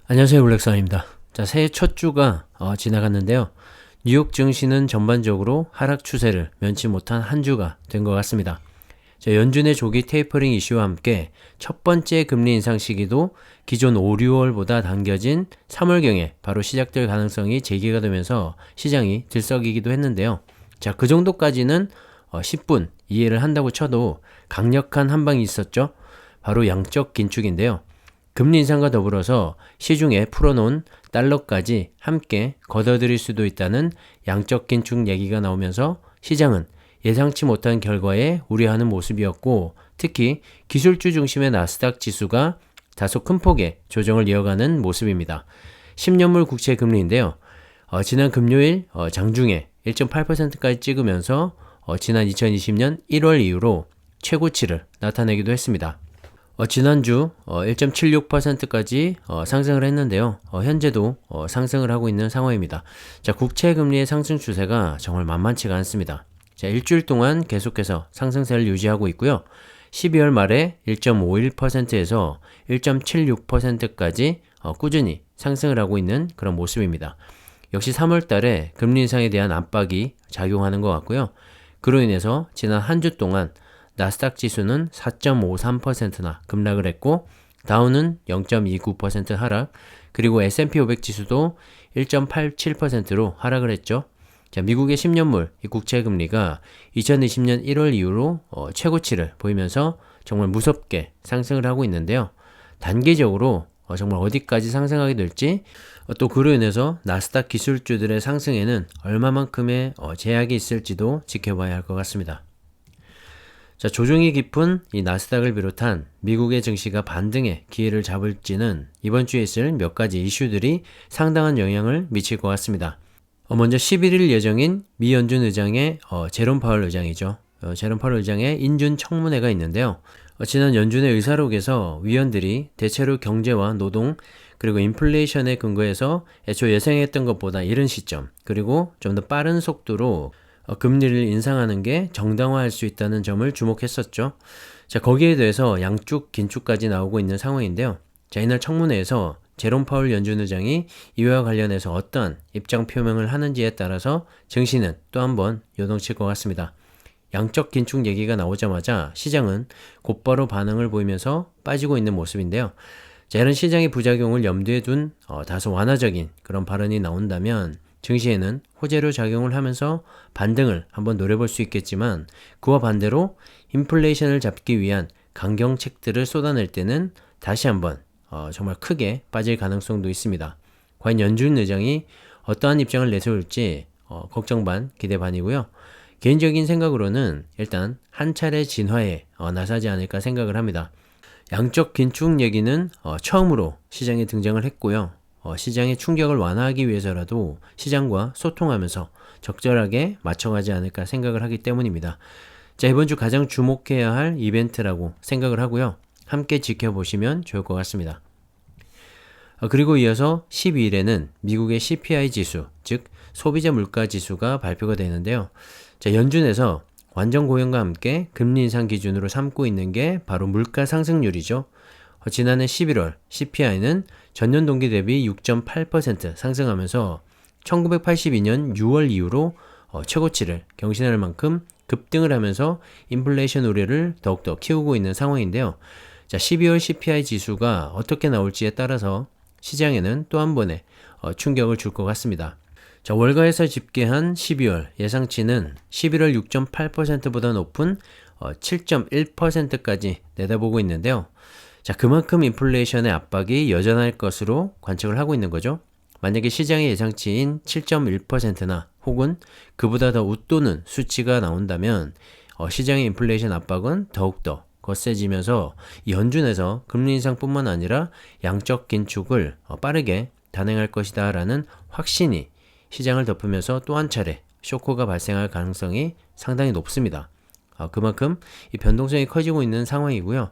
안녕하세요, 블랙스완입니다. 자, 새해 첫 주가 지나갔는데요. 뉴욕 증시는 전반적으로 하락 추세를 면치 못한 한 주가 된 것 같습니다. 자, 연준의 조기 테이퍼링 이슈와 함께 첫 번째 금리 인상 시기도 기존 5, 6월보다 당겨진 3월경에 바로 시작될 가능성이 제기가 되면서 시장이 들썩이기도 했는데요. 자, 그 정도까지는 10분 이해를 한다고 쳐도 강력한 한방이 있었죠. 바로 양적 긴축인데요. 금리 인상과 더불어서 시중에 풀어놓은 달러까지 함께 걷어들일 수도 있다는 양적 긴축 얘기가 나오면서 시장은 예상치 못한 결과에 우려하는 모습이었고, 특히 기술주 중심의 나스닥 지수가 다소 큰 폭의 조정을 이어가는 모습입니다. 10년물 국채 금리인데요. 지난 금요일 장중에 1.8%까지 찍으면서 지난 2020년 1월 이후로 최고치를 나타내기도 했습니다. 지난주 1.76%까지 상승을 했는데요. 현재도 상승을 하고 있는 상황입니다. 자, 국채 금리의 상승 추세가 정말 만만치가 않습니다. 자, 일주일 동안 계속해서 상승세를 유지하고 있고요. 12월 말에 1.51%에서 1.76%까지 꾸준히 상승을 하고 있는 그런 모습입니다. 역시 3월 달에 금리 인상에 대한 압박이 작용하는 것 같고요. 그로 인해서 지난 한 주 동안 나스닥 지수는 4.53%나 급락을 했고, 다우는 0.29% 하락, 그리고 S&P 500 지수도 1.87%로 하락을 했죠. 자, 미국의 10년물 이 국채 금리가 2020년 1월 이후로 최고치를 보이면서 정말 무섭게 상승을 하고 있는데요. 단기적으로 정말 어디까지 상승하게 될지, 또 그로 인해서 나스닥 기술주들의 상승에는 얼마만큼의 제약이 있을지도 지켜봐야 할 것 같습니다. 자, 조정이 깊은 이 나스닥을 비롯한 미국의 증시가 반등의 기회를 잡을지는 이번 주에 있을 몇 가지 이슈들이 상당한 영향을 미칠 것 같습니다. 먼저 11일 예정인 미 연준 의장의 제롬 파월 의장이죠. 제롬 파월 의장의 인준 청문회가 있는데요. 지난 연준의 의사록에서 위원들이 대체로 경제와 노동 그리고 인플레이션에 근거해서 애초 예상했던 것보다 이른 시점, 그리고 좀 더 빠른 속도로 금리를 인상하는 게 정당화할 수 있다는 점을 주목했었죠. 자, 거기에 대해서 양쪽 긴축까지 나오고 있는 상황인데요. 자, 이날 청문회에서 제롬 파월 연준 의장이 이와 관련해서 어떠한 입장 표명을 하는지에 따라서 증시는 또 한번 요동칠 것 같습니다. 양적 긴축 얘기가 나오자마자 시장은 곧바로 반응을 보이면서 빠지고 있는 모습인데요. 자, 이런 시장의 부작용을 염두에 둔 다소 완화적인 그런 발언이 나온다면 증시에는 호재로 작용을 하면서 반등을 한번 노려볼 수 있겠지만, 그와 반대로 인플레이션을 잡기 위한 강경책들을 쏟아낼 때는 다시 한번 정말 크게 빠질 가능성도 있습니다. 과연 연준 의장이 어떠한 입장을 내세울지 걱정 반 기대 반이고요. 개인적인 생각으로는 일단 한 차례 진화에 나서지 않을까 생각을 합니다. 양적 긴축 얘기는 처음으로 시장에 등장을 했고요. 시장의 충격을 완화하기 위해서라도 시장과 소통하면서 적절하게 맞춰가지 않을까 생각을 하기 때문입니다. 자, 이번 주 가장 주목해야 할 이벤트라고 생각을 하고요. 함께 지켜보시면 좋을 것 같습니다. 그리고 이어서 12일에는 미국의 CPI 지수, 즉 소비자 물가 지수가 발표가 되는데요. 자, 연준에서 완전 고용과 함께 금리 인상 기준으로 삼고 있는 게 바로 물가 상승률이죠. 지난해 11월 CPI는 전년 동기 대비 6.8% 상승하면서 1982년 6월 이후로 최고치를 경신할 만큼 급등을 하면서 인플레이션 우려를 더욱더 키우고 있는 상황인데요. 자, 12월 CPI 지수가 어떻게 나올지에 따라서 시장에는 또 한 번의 충격을 줄 것 같습니다. 자, 월가에서 집계한 12월 예상치는 11월 6.8%보다 높은 7.1%까지 내다보고 있는데요. 자, 그만큼 인플레이션의 압박이 여전할 것으로 관측을 하고 있는 거죠. 만약에 시장의 예상치인 7.1%나 혹은 그보다 더 웃도는 수치가 나온다면 시장의 인플레이션 압박은 더욱더 거세지면서 연준에서 금리 인상뿐만 아니라 양적 긴축을 빠르게 단행할 것이다 라는 확신이 시장을 덮으면서 또 한 차례 쇼크가 발생할 가능성이 상당히 높습니다. 그만큼 이 변동성이 커지고 있는 상황이고요.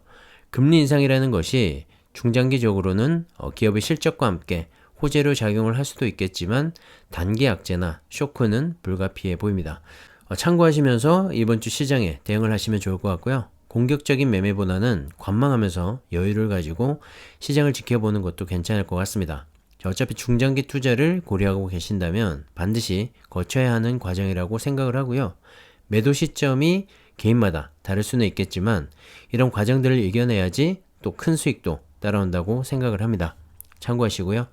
금리 인상이라는 것이 중장기적으로는 기업의 실적과 함께 호재로 작용을 할 수도 있겠지만 단기 악재나 쇼크는 불가피해 보입니다. 참고하시면서 이번 주 시장에 대응을 하시면 좋을 것 같고요. 공격적인 매매보다는 관망하면서 여유를 가지고 시장을 지켜보는 것도 괜찮을 것 같습니다. 자, 어차피 중장기 투자를 고려하고 계신다면 반드시 거쳐야 하는 과정이라고 생각을 하고요. 매도 시점이 개인마다 다를 수는 있겠지만 이런 과정들을 이겨내야지 또 큰 수익도 따라온다고 생각을 합니다. 참고하시고요.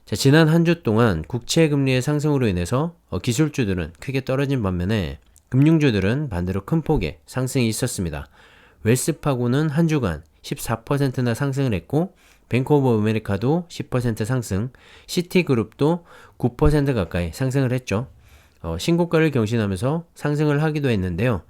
자, 지난 한 주 동안 국채 금리의 상승으로 인해서 기술주들은 크게 떨어진 반면에 금융주들은 반대로 큰 폭의 상승이 있었습니다. 웰스파고는 한 주간 14%나 상승을 했고 뱅크 오브 아메리카도 10% 상승, 시티그룹도 9% 가까이 상승을 했죠. 신고가를 경신하면서 상승을 하기도 했는데요.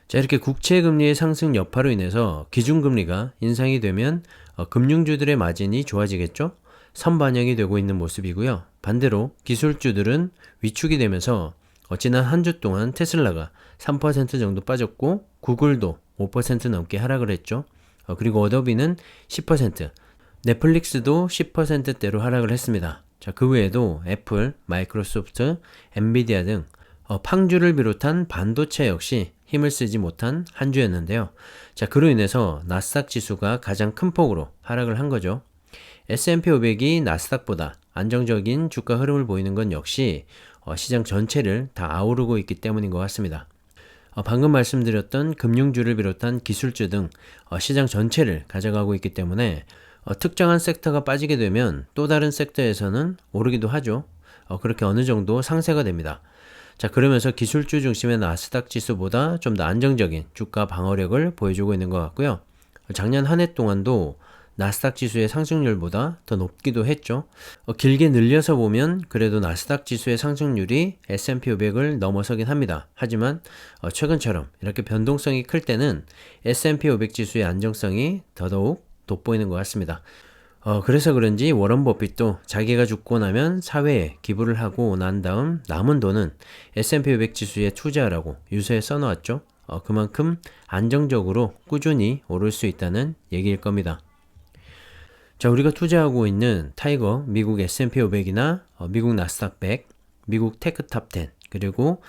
자, 이렇게 국채 금리의 상승 여파로 인해서 기준금리가 인상이 되면 금융주들의 마진이 좋아지겠죠? 선반영이 되고 있는 모습이고요. 반대로 기술주들은 위축이 되면서 지난 한 주 동안 테슬라가 3% 정도 빠졌고 구글도 5% 넘게 하락을 했죠. 그리고 어도비는 10%, 넷플릭스도 10%대로 하락을 했습니다. 자, 그 외에도 애플, 마이크로소프트, 엔비디아 등 팡주를 비롯한 반도체 역시 힘을 쓰지 못한 한 주였는데요. 자, 그로 인해서 나스닥 지수가 가장 큰 폭으로 하락을 한 거죠. S&P 500이 나스닥보다 안정적인 주가 흐름을 보이는 건 역시 시장 전체를 다 아우르고 있기 때문인 것 같습니다. 방금 말씀드렸던 금융주를 비롯한 기술주 등 시장 전체를 가져가고 있기 때문에 특정한 섹터가 빠지게 되면 또 다른 섹터에서는 오르기도 하죠. 그렇게 어느 정도 상쇄가 됩니다. 자, 그러면서 기술주 중심의 나스닥 지수보다 좀 더 안정적인 주가 방어력을 보여주고 있는 것 같고요. 작년 한 해 동안도 나스닥 지수의 상승률보다 더 높기도 했죠. 길게 늘려서 보면 그래도 나스닥 지수의 상승률이 S&P 500을 넘어서긴 합니다. 하지만 최근처럼 이렇게 변동성이 클 때는 S&P 500 지수의 안정성이 더더욱 돋보이는 것 같습니다. 그래서 그런지 워런 버핏도 자기가 죽고 나면 사회에 기부를 하고 난 다음 남은 돈은 S&P 500 지수에 투자하라고 유서에 써놓았죠. 그만큼 안정적으로 꾸준히 오를 수 있다는 얘기일 겁니다. 자, 우리가 투자하고 있는 타이거, 미국 S&P 500이나 미국 나스닥 100, 미국 테크탑 10, 그리고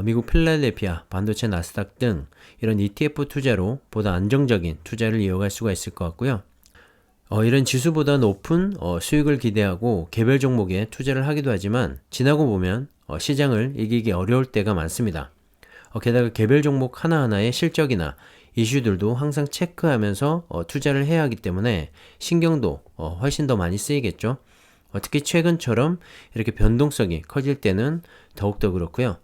미국 필라델피아 반도체 나스닥 등 이런 ETF 투자로 보다 안정적인 투자를 이어갈 수가 있을 것 같고요. 이런 지수보다 높은 수익을 기대하고 개별 종목에 투자를 하기도 하지만 지나고 보면 시장을 이기기 어려울 때가 많습니다. 게다가 개별 종목 하나하나의 실적이나 이슈들도 항상 체크하면서 투자를 해야 하기 때문에 신경도 훨씬 더 많이 쓰이겠죠. 특히 최근처럼 이렇게 변동성이 커질 때는 더욱더 그렇고요.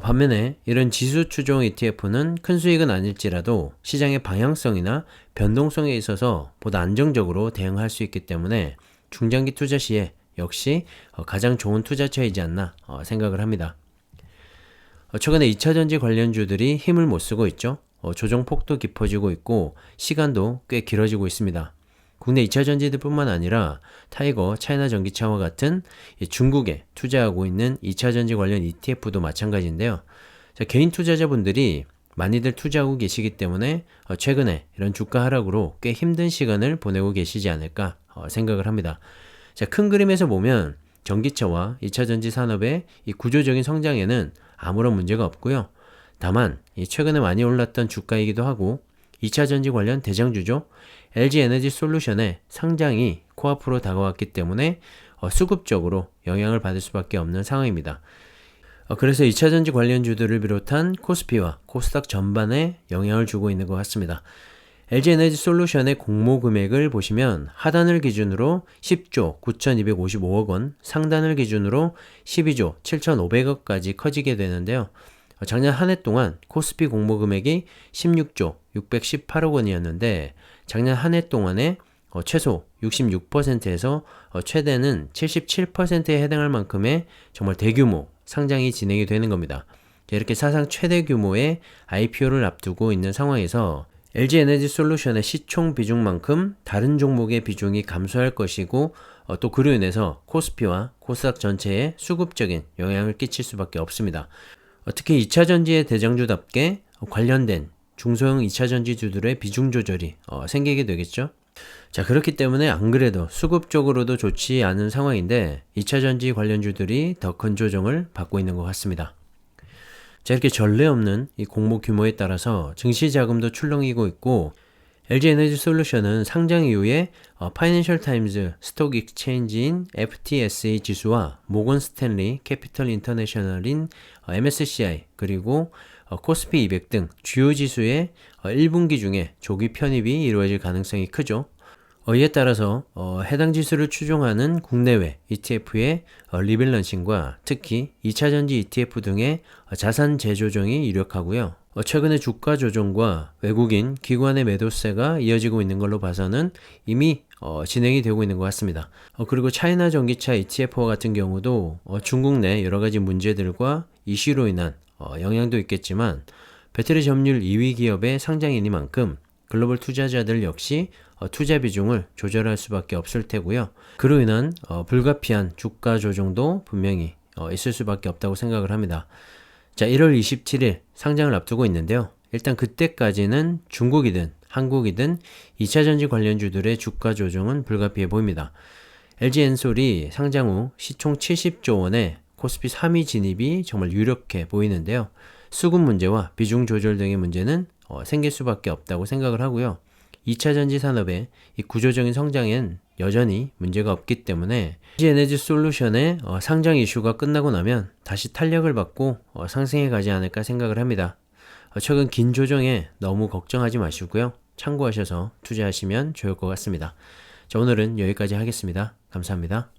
반면에 이런 지수 추종 ETF는 큰 수익은 아닐지라도 시장의 방향성이나 변동성에 있어서 보다 안정적으로 대응할 수 있기 때문에 중장기 투자 시에 역시 가장 좋은 투자처이지 않나 생각을 합니다. 최근에 2차전지 관련주들이 힘을 못 쓰고 있죠. 조정폭도 깊어지고 있고 시간도 꽤 길어지고 있습니다. 국내 2차전지들 뿐만 아니라 타이거, 차이나 전기차와 같은 중국에 투자하고 있는 2차전지 관련 ETF도 마찬가지인데요. 자, 개인 투자자분들이 많이들 투자하고 계시기 때문에 최근에 이런 주가 하락으로 꽤 힘든 시간을 보내고 계시지 않을까 생각을 합니다. 자, 큰 그림에서 보면 전기차와 2차전지 산업의 이 구조적인 성장에는 아무런 문제가 없고요. 다만 최근에 많이 올랐던 주가이기도 하고 2차전지 관련 대장주죠. LG에너지솔루션의 상장이 코앞으로 다가왔기 때문에 수급적으로 영향을 받을 수밖에 없는 상황입니다. 그래서 2차전지 관련주들을 비롯한 코스피와 코스닥 전반에 영향을 주고 있는 것 같습니다. LG에너지솔루션의 공모 금액을 보시면 하단을 기준으로 10조 9,255억 원, 상단을 기준으로 12조 7,500억까지 커지게 되는데요. 작년 한 해 동안 코스피 공모 금액이 16조 618억 원이었는데 작년 한 해 동안에 최소 66%에서 최대는 77%에 해당할 만큼의 정말 대규모 상장이 진행이 되는 겁니다. 이렇게 사상 최대 규모의 IPO를 앞두고 있는 상황에서 LG에너지솔루션의 시총 비중만큼 다른 종목의 비중이 감소할 것이고 또 그로 인해서 코스피와 코스닥 전체에 수급적인 영향을 끼칠 수밖에 없습니다. 특히 2차전지의 대장주답게 관련된 중소형 2차전지주들의 비중 조절이 생기게 되겠죠. 자, 그렇기 때문에 안 그래도 수급적으로도 좋지 않은 상황인데 2차전지 관련주들이 더 큰 조정을 받고 있는 것 같습니다. 자, 이렇게 전례 없는 이 공모 규모에 따라서 증시 자금도 출렁이고 있고 LG 에너지 솔루션은 상장 이후에 파이낸셜 타임즈 스톡 익스체인지인 FTSE 지수와 모건 스탠리 캐피털 인터내셔널인 MSCI 그리고 코스피 200 등 주요 지수의 1분기 중에 조기 편입이 이루어질 가능성이 크죠. 이에 따라서 해당 지수를 추종하는 국내외 ETF의 리밸런싱과 특히 2차전지 ETF 등의 자산 재조정이 유력하고요. 최근에 주가 조정과 외국인 기관의 매도세가 이어지고 있는 걸로 봐서는 이미 진행이 되고 있는 것 같습니다. 그리고 차이나 전기차 ETF와 같은 경우도 중국 내 여러 가지 문제들과 이슈로 인한 영향도 있겠지만 배터리 점유율 2위 기업의 상장이니만큼 글로벌 투자자들 역시 투자 비중을 조절할 수밖에 없을 테고요. 그로 인한 불가피한 주가 조정도 분명히 있을 수밖에 없다고 생각을 합니다. 자, 1월 27일 상장을 앞두고 있는데요. 일단 그때까지는 중국이든 한국이든 2차전지 관련주들의 주가 조정은 불가피해 보입니다. LG엔솔이 상장 후 시총 70조 원의 코스피 3위 진입이 정말 유력해 보이는데요. 수급 문제와 비중 조절 등의 문제는 생길 수밖에 없다고 생각을 하고요. 2차전지 산업의 이 구조적인 성장엔 여전히 문제가 없기 때문에 LG 에너지 솔루션의 상장 이슈가 끝나고 나면 다시 탄력을 받고 상승해 가지 않을까 생각을 합니다. 최근 긴 조정에 너무 걱정하지 마시고요. 참고하셔서 투자하시면 좋을 것 같습니다. 자, 오늘은 여기까지 하겠습니다. 감사합니다.